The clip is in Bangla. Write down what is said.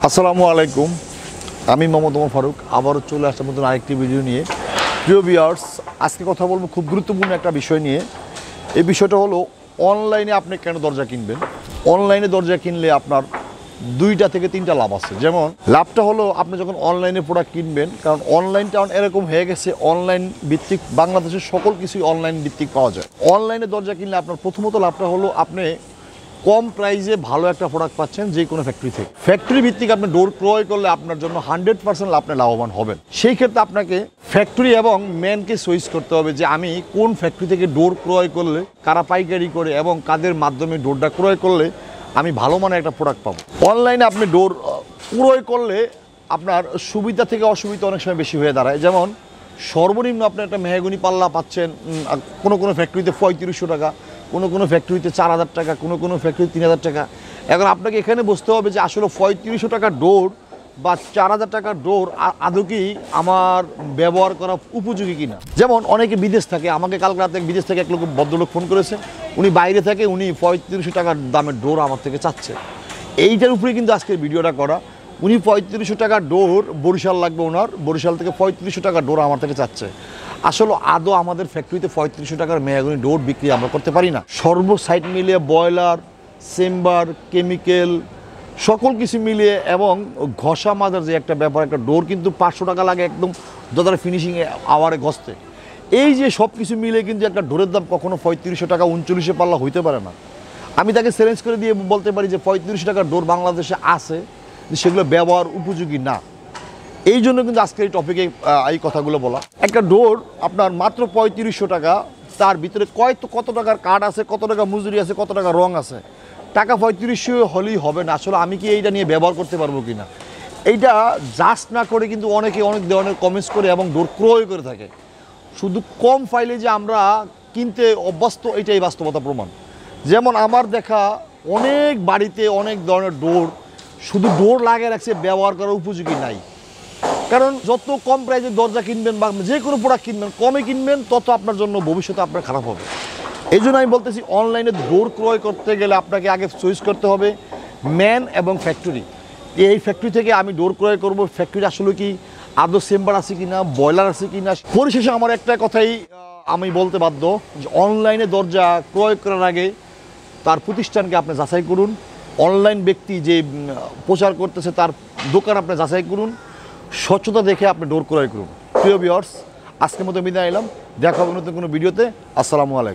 আসসালামু আলাইকুম, আমি মোহাম্মদ ওমর ফারুক আবারও চলে আসলাম নতুন আরেকটি ভিডিও নিয়ে। প্রিয় ভিউয়ার্স, আজকে কথা বলবো খুব গুরুত্বপূর্ণ একটা বিষয় নিয়ে। এই বিষয়টা হলো অনলাইনে আপনি কেন দরজা কিনবেন। অনলাইনে দরজা কিনলে আপনার দুইটা থেকে তিনটা লাভ আছে। যেমন লাভটা হলো আপনি যখন অনলাইনে প্রোডাক্ট কিনবেন, কারণ অনলাইনটা এরকম হয়ে গেছে, অনলাইন ভিত্তিক বাংলাদেশের সকল কিছুই অনলাইন ভিত্তিক পাওয়া যায়। অনলাইনে দরজা কিনলে আপনার প্রথমত লাভটা হলো আপনি কম প্রাইসে ভালো একটা প্রোডাক্ট পাচ্ছেন যে কোনো ফ্যাক্টরি থেকে। ফ্যাক্টরি ভিত্তিক আপনি ডোর ক্রয় করলে আপনার জন্য 100% আপনি লাভবান হবেন। সেই ক্ষেত্রে আপনাকে ফ্যাক্টরি এবং ম্যানকে চয়েস করতে হবে যে আমি কোন ফ্যাক্টরি থেকে ডোর ক্রয় করলে, কারা পাইকারি করে এবং কাদের মাধ্যমে ডোরটা ক্রয় করলে আমি ভালো মানের একটা প্রোডাক্ট পাবো। অনলাইনে আপনি ডোর ক্রয় করলে আপনার সুবিধা থেকে অসুবিধা অনেক সময় বেশি হয়ে দাঁড়ায়। যেমন সর্বনিম্ন আপনি একটা মেহগনি পাল্লা পাচ্ছেন কোনো ফ্যাক্টরিতে 3500 টাকা, কোনো ফ্যাক্টরিতে 4000 টাকা, কোনো ফ্যাক্টরিতে 3000 টাকা। এখন আপনাকে এখানে বুঝতে হবে যে আসলে 3500 টাকার ডোর বা 4000 টাকার ডোর আদৌ কি আমার ব্যবহার করা উপযোগী কিনা। যেমন অনেকে বিদেশ থাকে, আমাকে কালকে রাতে বিদেশ থেকে এক লোক ভদ্রলোক ফোন করেছে, উনি বাইরে থাকে, উনি 3500 টাকার দামের ডোর আমার থেকে চাচ্ছে। এইটার উপরে কিন্তু আজকের ভিডিওটা করা। উনি 3500 টাকার ডোর বরিশাল লাগবে ওনার, বরিশাল থেকে 3500 টাকার ডোর আমার থেকে চাচ্ছে। আসলে আদৌ আমাদের ফ্যাক্টরিতে 3500 টাকার মেহগনি ডোর বিক্রি আমরা করতে পারি না। সর্ব সাইড মিলিয়ে বয়লার, চেম্বার, কেমিক্যাল সকল কিছু মিলিয়ে এবং ঘষা মাজার যে একটা ব্যাপার, একটা ডোর কিন্তু 500 টাকা লাগে একদম যতটা ফিনিশিংয়ে আওয়ারে ঘষতে। এই যে সব কিছু মিলে কিন্তু একটা ডোরের দাম কখনো 3500 টাকা 39 পাল্লা হইতে পারে না। আমি তাকে চ্যালেঞ্জ করে দিয়ে বলতে পারি যে 3500 টাকার ডোর বাংলাদেশে আছে, যে সেগুলো ব্যবহার উপযোগী না। এই জন্য কিন্তু আজকের এই টপিকে এই কথাগুলো বলা। একটা ডোর আপনার মাত্র 3500 টাকা, তার ভিতরে কত টাকার কাঠ আছে, কত টাকা মজুরি আছে, কত টাকা রং আছে। টাকা 3500 হলেই হবে না। আসলে আমি কি এইটা নিয়ে ব্যবহার করতে পারবো কি না, এইটা জাস্ট না করে কিন্তু অনেকে অনেক ধরনের কমেন্টস করে এবং ডোর ক্রয় করে থাকে। শুধু কম ফাইলে যে আমরা কিনতে অভ্যস্ত, এটাই বাস্তবতা প্রমাণ। যেমন আমার দেখা অনেক বাড়িতে অনেক ধরনের ডোর শুধু ডোর লাগিয়ে রাখছে, ব্যবহার করার উপযোগী নাই। কারণ যত কম প্রাইসে দরজা কিনবেন বা যে কোনো প্রোডাক্ট কিনবেন, কমে কিনবেন, তত আপনার জন্য ভবিষ্যতে আপনার খারাপ হবে। এই জন্য আমি বলতেছি অনলাইনে ডোর ক্রয় করতে গেলে আপনাকে আগে চয়েস করতে হবে ম্যান এবং ফ্যাক্টরি। এই ফ্যাক্টরি থেকে আমি ডোর ক্রয় করব, ফ্যাক্টরি আসলে কি আদৌ চেম্বার আছে কি না, বয়লার আছে কি না। পরিশেষে আমার একটা কথাই আমি বলতে বাধ্য যে অনলাইনে দরজা ক্রয় করার আগে তার প্রতিষ্ঠানকে আপনি যাচাই করুন। অনলাইন ব্যক্তি যে প্রচার করতেছে তার দোকান আপনি যাচাই করুন, স্বচ্ছতা দেখে আপনি ডোর ক্রয় করুন। প্রিয় ভিউয়ার্স, আজকের মতো বিদায় নিলাম, দেখা হবে নতুন কোনো ভিডিওতে। আসসালামু আলাইকুম।